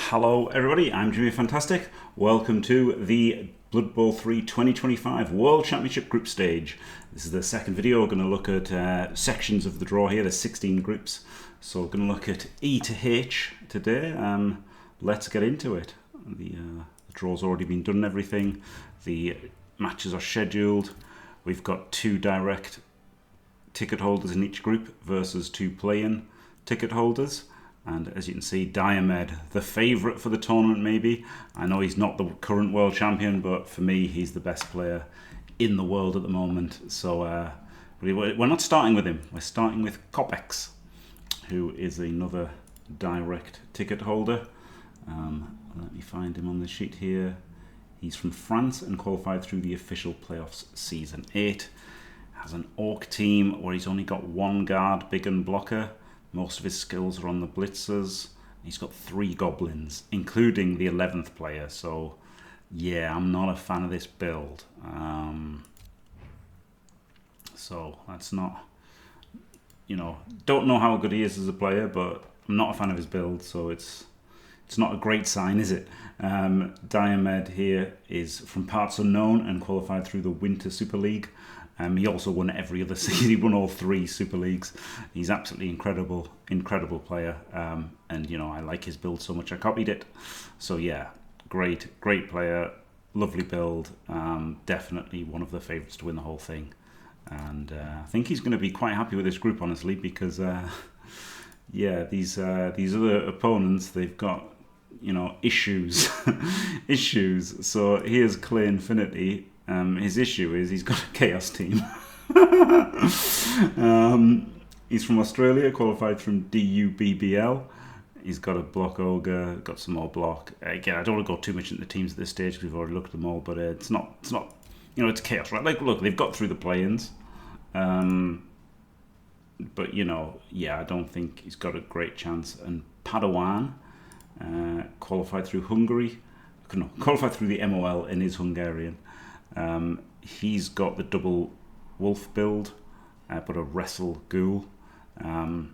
Hello everybody, I'm Jimmy Fantastic. Welcome to the Blood Bowl 3 2025 World Championship Group Stage. This is the second video. We're going to look at sections of the draw here. There's 16 groups. So we're going to look at E to H today. Let's get into it. The draw's already been done and everything. The matches are scheduled. We've got 2 direct ticket holders in each group versus 2 play-in ticket holders. And as you can see, Diomed, the favourite for the tournament maybe. I know he's not the current world champion, but for me, he's the best player in the world at the moment. So we're not starting with him. We're starting with Kopex, who is another direct ticket holder. Let me find him on the sheet here. He's from France and qualified through the official playoffs season 8. Has an Orc team where he's only got 1 guard, big and blocker. Most of his skills are on the blitzers. He's got 3 goblins, including the 11th player. So, yeah, I'm not a fan of this build. So that's not, don't know how good he is as a player, but I'm not a fan of his build. So it's not a great sign, is it? Diomed here is from parts unknown and qualified through the Winter Super League. He also won every other season. He won all 3 Super Leagues. He's absolutely incredible player. And I like his build so much I copied it. So yeah, great player, lovely build. Definitely one of the favourites to win the whole thing. And I think he's going to be quite happy with this group, honestly, because these other opponents, they've got issues, issues. So here's Clay Infinity. His issue is he's got a Chaos team. He's from Australia, qualified from DUBBL. He's got a block ogre, got some more block. Again, I don't want to go too much into the teams at this stage because we've already looked at them all. But it's not. It's chaos, right? Like, look, they've got through the play-ins. But I don't think he's got a great chance. And Padawan qualified through Hungary. No, qualified through the MOL and is Hungarian. He's got the double wolf build, but a wrestle ghoul, and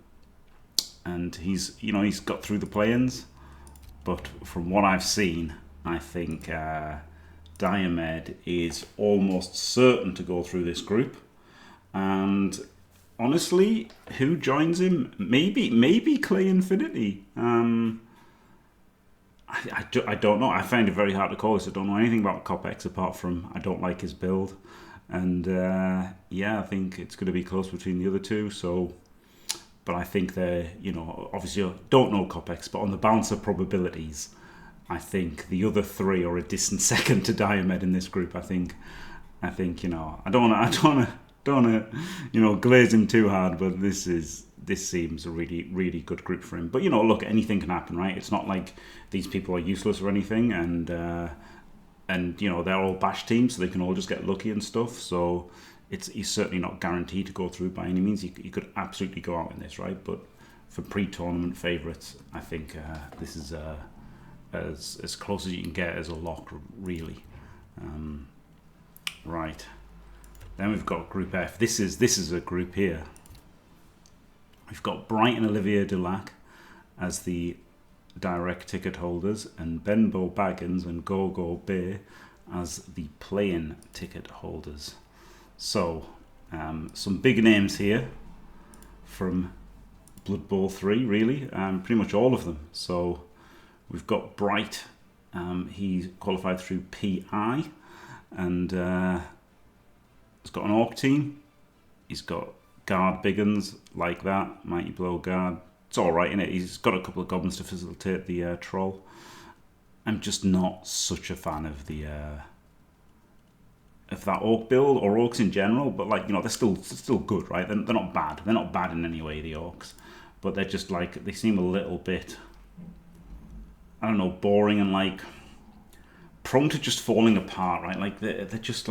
he's got through the play-ins. But from what I've seen, I think Diomed is almost certain to go through this group. And honestly, who joins him? Maybe Clay Infinity. I don't know. I find it very hard to call this. I don't know anything about Kopex apart from I don't like his build. And I think it's going to be close between the other 2. So, but I think they're, obviously I don't know Kopex, but on the balance of probabilities, I think the other 3 are a distant second to Diomed in this group. I think I don't want to glaze him too hard, but this seems a really, really good group for him. But look, anything can happen, right? It's not like these people are useless or anything, and they're all bash teams, so they can all just get lucky and stuff. So he's certainly not guaranteed to go through by any means. He could absolutely go out in this, right? But for pre-tournament favourites, I think this is as close as you can get as a lock, really. Right. Then we've got Group F. This is a group here. We've got Bright and Olivier Dulac as the direct ticket holders, and Benbow Baggins and Gogo Bay as the play-in ticket holders. So, some big names here from Blood Bowl 3, really. Pretty much all of them. So, we've got Bright. He qualified through PI, and he's got an Orc team. He's got guard biggins like that, mighty blow guard. It's all right, innit? He's got a couple of goblins to facilitate the troll. I'm just not such a fan of the of that orc build or orcs in general. But they're still good, right? They're not bad. They're not bad in any way, the orcs. But they're just they seem a little bit, I don't know, boring and prone to just falling apart, right? They're just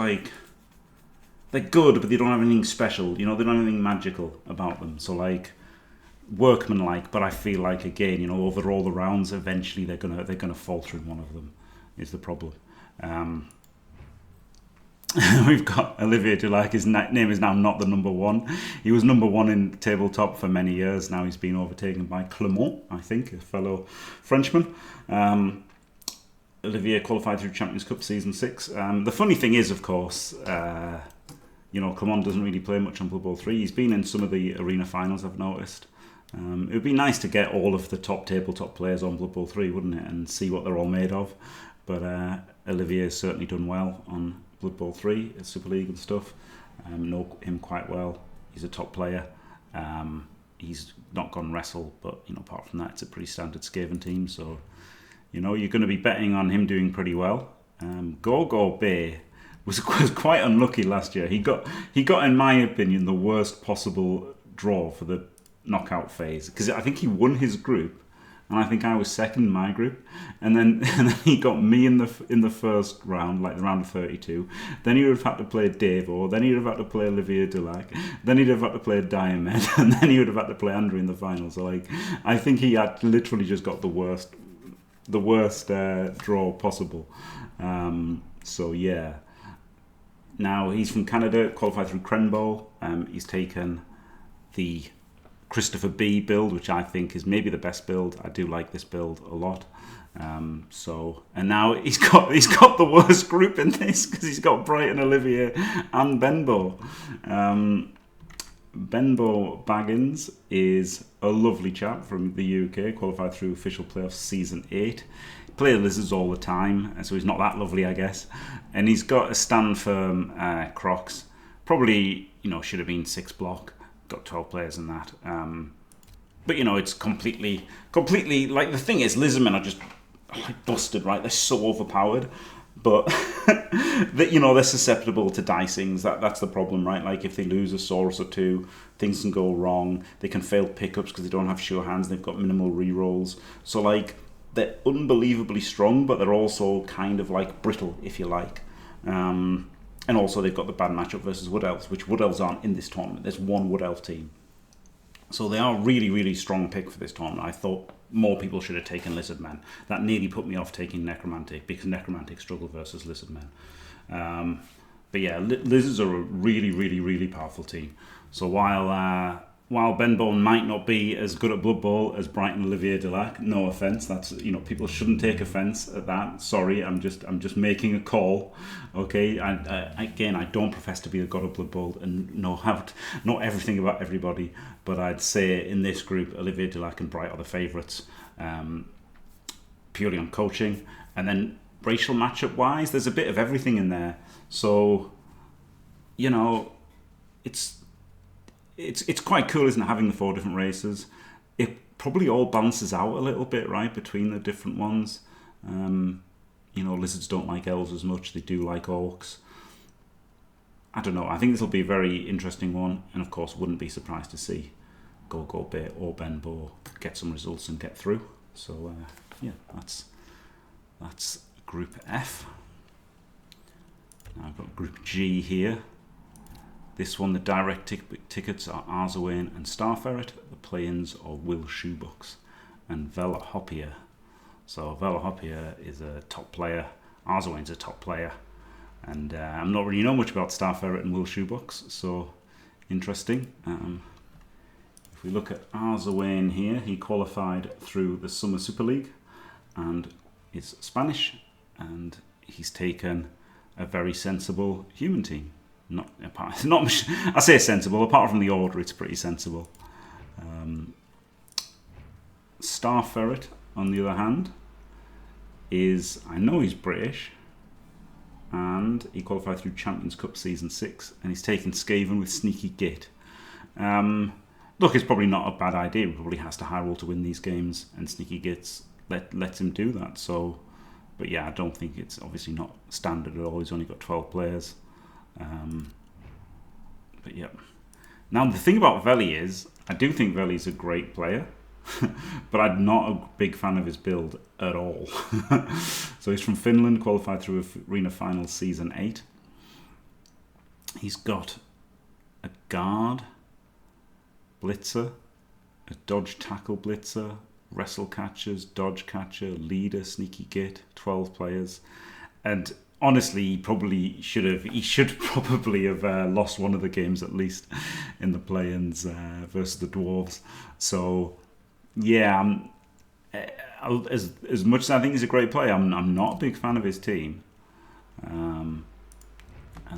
they're good, but they don't have anything special. They don't have anything magical about them. So workman-like, but I feel again, over all the rounds, eventually they're gonna falter in one of them. Is the problem. We've got Olivier Dulac. His name is now not the number one. He was number one in tabletop for many years. Now he's been overtaken by Clement, I think, a fellow Frenchman. Olivier qualified through Champions Cup Season 6. The funny thing is, of course, Clement doesn't really play much on Blood Bowl 3. He's been in some of the arena finals, I've noticed. It would be nice to get all of the top tabletop players on Blood Bowl 3, wouldn't it? And see what they're all made of. But Olivier has certainly done well on Blood Bowl 3 at Super League and stuff. Know him quite well. He's a top player. He's not gone wrestle, but apart from that, it's a pretty standard Skaven team. So you're going to be betting on him doing pretty well. Gogo Bay was quite unlucky last year. He got, in my opinion, the worst possible draw for the knockout phase, because I think he won his group, and I think I was second in my group, and then he got me in the first round, like the round of 32. Then he would have had to play Davo, then he would have had to play Olivier Dulac, then he'd have had to play Diomed, and then he would have had to play Andrew in the final. So I think he had literally just got the worst draw possible. So yeah. Now he's from Canada, qualified through Crenbow. He's taken the Christopher B build, which I think is maybe the best build. I do like this build a lot. And now he's got the worst group in this, because he's got Brighton, Olivier, and Benbow. Benbow Baggins is a lovely chap from the UK, qualified through official playoffs Season 8. Play Lizards all the time, so he's not that lovely, I guess. And he's got a stand firm Crocs. Probably, should have been 6 block. Got 12 players in that. But, it's completely... Like, the thing is, Lizardmen are just busted, right? They're so overpowered. But, they're susceptible to dicings. That's the problem, right? Like, if they lose a Saurus or two, things can go wrong. They can fail pickups because they don't have sure hands. They've got minimal rerolls. So, like, they're unbelievably strong, but they're also kind of, like, brittle, if you like. And also they've got the bad matchup versus Wood Elves, which Wood Elves aren't in this tournament. There's one Wood Elf team. So they are a really, really strong pick for this tournament. I thought more people should have taken Lizardmen. That nearly put me off taking Necromantic, because Necromantic struggle versus Lizardmen. But yeah, Lizards are a really, really, really powerful team. So while Benbow might not be as good at Blood Bowl as Brighton Olivier Dulac, no offense, that's people shouldn't take offense at that. Sorry, I'm just making a call. Okay, I don't profess to be a god of Blood Bowl and know everything about everybody, but I'd say in this group, Olivier Dulac and Bright are the favourites, purely on coaching, and then racial matchup wise, there's a bit of everything in there. So it's quite cool, isn't it, having the 4 different races. It probably all balances out a little bit, right, between the different ones. Lizards don't like elves as much. They do like orcs. I don't know. I think this will be a very interesting one, and of course, wouldn't be surprised to see Gogo Bay or Benbow get some results and get through. So yeah, that's Group F. Now I've got Group G here. This one, the direct tickets are Arzawain and Starferret. The play-ins are Will Shoebox and Vela Hoppier. So Vela Hoppier is a top player. Arzawain's a top player. And I'm not really know much about Starferret and Will Shoebox, so interesting. If we look at Arzawain here, he qualified through the Summer Super League and is Spanish, and he's taken a very sensible human team. I say sensible, apart from the order, it's pretty sensible. Starferret, on the other hand, I know he's British, and he qualified through Champions Cup Season 6, and he's taken Skaven with Sneaky Git. Look, it's probably not a bad idea. He probably has to high roll to win these games, and Sneaky Git lets him do that. So, but yeah, I don't think it's obviously not standard at all. He's only got 12 players. But yeah. Now the thing about Veli is, I do think Veli's a great player, but I'm not a big fan of his build at all. So he's from Finland, qualified through Arena Finals Season 8. He's got a guard, blitzer, a dodge tackle blitzer, wrestle catchers, dodge catcher, leader, Sneaky Git, 12 players. And honestly, he should probably have lost one of the games at least in the play-ins versus the Dwarves. So yeah, as much as I think he's a great player, I'm not a big fan of his team. And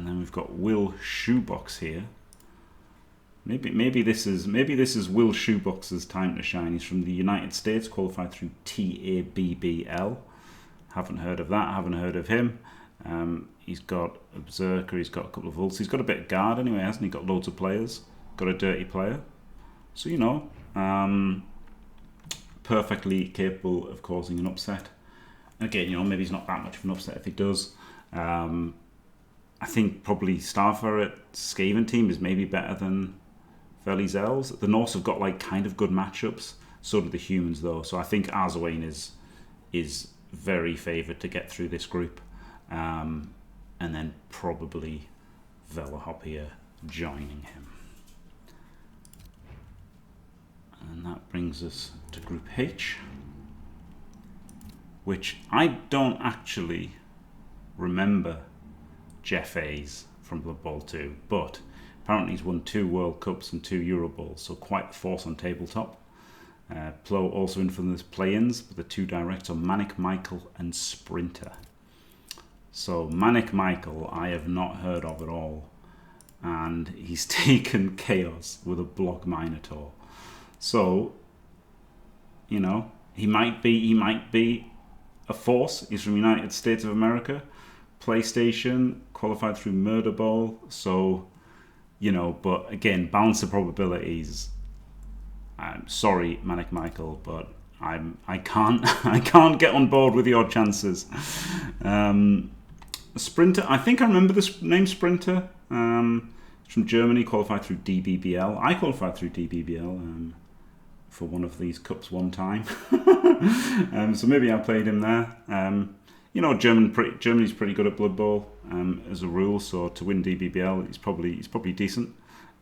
then we've got Will Shoebox here. Maybe this is Will Shoebox's time to shine. He's from the United States, qualified through TABBL. Haven't heard of that. Haven't heard of him. He's got a Berserker. He's got a couple of ults. He's got a bit of guard anyway, hasn't he? Got loads of players. Got a dirty player. So perfectly capable of causing an upset. Again, maybe he's not that much of an upset if he does. I think probably Starfire at Skaven team is maybe better than Veli's Elves. The Norse have got like kind of good matchups. So do the humans though. So I think Arzawain is very favoured to get through this group. And then probably Velahop here joining him. And that brings us to Group H, which I don't actually remember Jeff Hayes from Blood Bowl 2, but apparently he's won 2 World Cups and 2 Euro Bowls, so quite the force on tabletop. Plo also in from the play-ins, but the 2 directs are Manic Michael and Sprinter. So Manic Michael I have not heard of at all, and he's taken Chaos with a Block Minotaur. So, he might be a force. He's from United States of America, PlayStation, qualified through Murder Bowl. So, but again, balance of probabilities. I'm sorry, Manic Michael, but I can't get on board with your chances. Sprinter, I think I remember the name Sprinter. It's from Germany, qualified through DBBL. I qualified through DBBL for one of these cups one time. So maybe I played him there. Germany's pretty good at Blood Bowl as a rule, so to win DBBL, he's probably decent.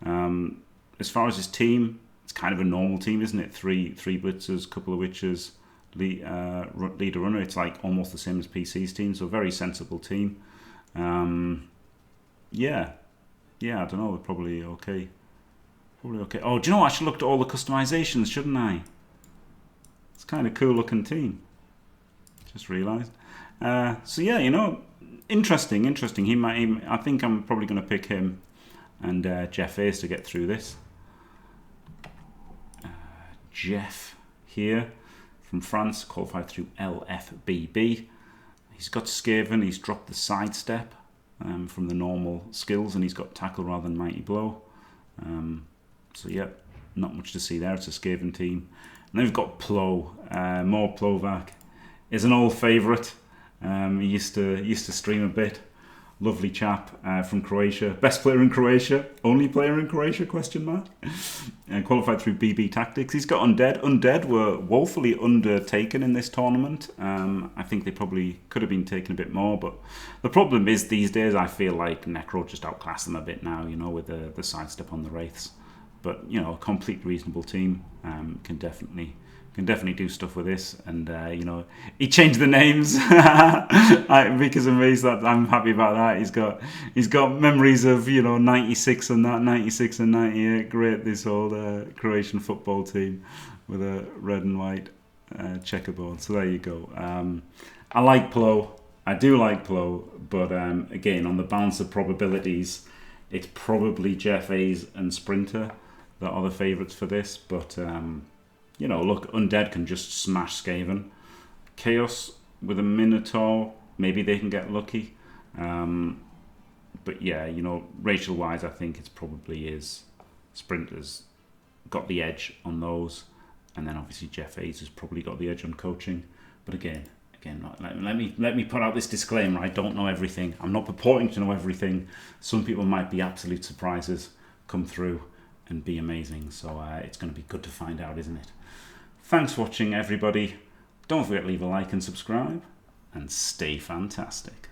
As far as his team, it's kind of a normal team, isn't it? Three blitzers, couple of witches, leader runner. It's like almost the same as PC's team, so a very sensible team. Yeah, I don't know. They're probably okay. Oh, do you know what? I should look at all the customizations, shouldn't I? It's kind of cool looking team. Just realised. So yeah, interesting. I think I'm probably going to pick him and Jeff Hayes to get through this. Jeff here from France, qualified through LFBB. He's got Skaven. He's dropped the sidestep from the normal skills, and he's got tackle rather than mighty blow. So yeah, not much to see there. It's a Skaven team. And then we've got Plo, more Plovac. Is an old favourite. He used to stream a bit. Lovely chap from Croatia. Best player in Croatia. Only player in Croatia, question mark. Qualified through BB Tactics. He's got Undead. Undead were woefully undertaken in this tournament. I think they probably could have been taken a bit more, but the problem is these days I feel like Necro just outclassed them a bit now, with the sidestep on the Wraiths. But, a complete reasonable team can definitely do stuff with this, and he changed the names because of me, so I'm happy about that. He's got memories of 96 and that 96 and 98. Great, this old Croatian football team with a red and white checkerboard. So there you go. I like Plo. I do like Plo, but again, on the balance of probabilities, it's probably Jeff Hayes and Sprinter that are the favourites for this, but. Look, Undead can just smash Skaven. Chaos with a Minotaur, maybe they can get lucky. But yeah, racial-wise, I think it's probably is Sprinter's got the edge on those. And then obviously Jeff Hayes has probably got the edge on coaching. But again, let me put out this disclaimer. I don't know everything. I'm not purporting to know everything. Some people might be absolute surprises come through and be amazing. So it's going to be good to find out, isn't it? Thanks for watching, everybody. Don't forget to leave a like and subscribe, and stay fantastic.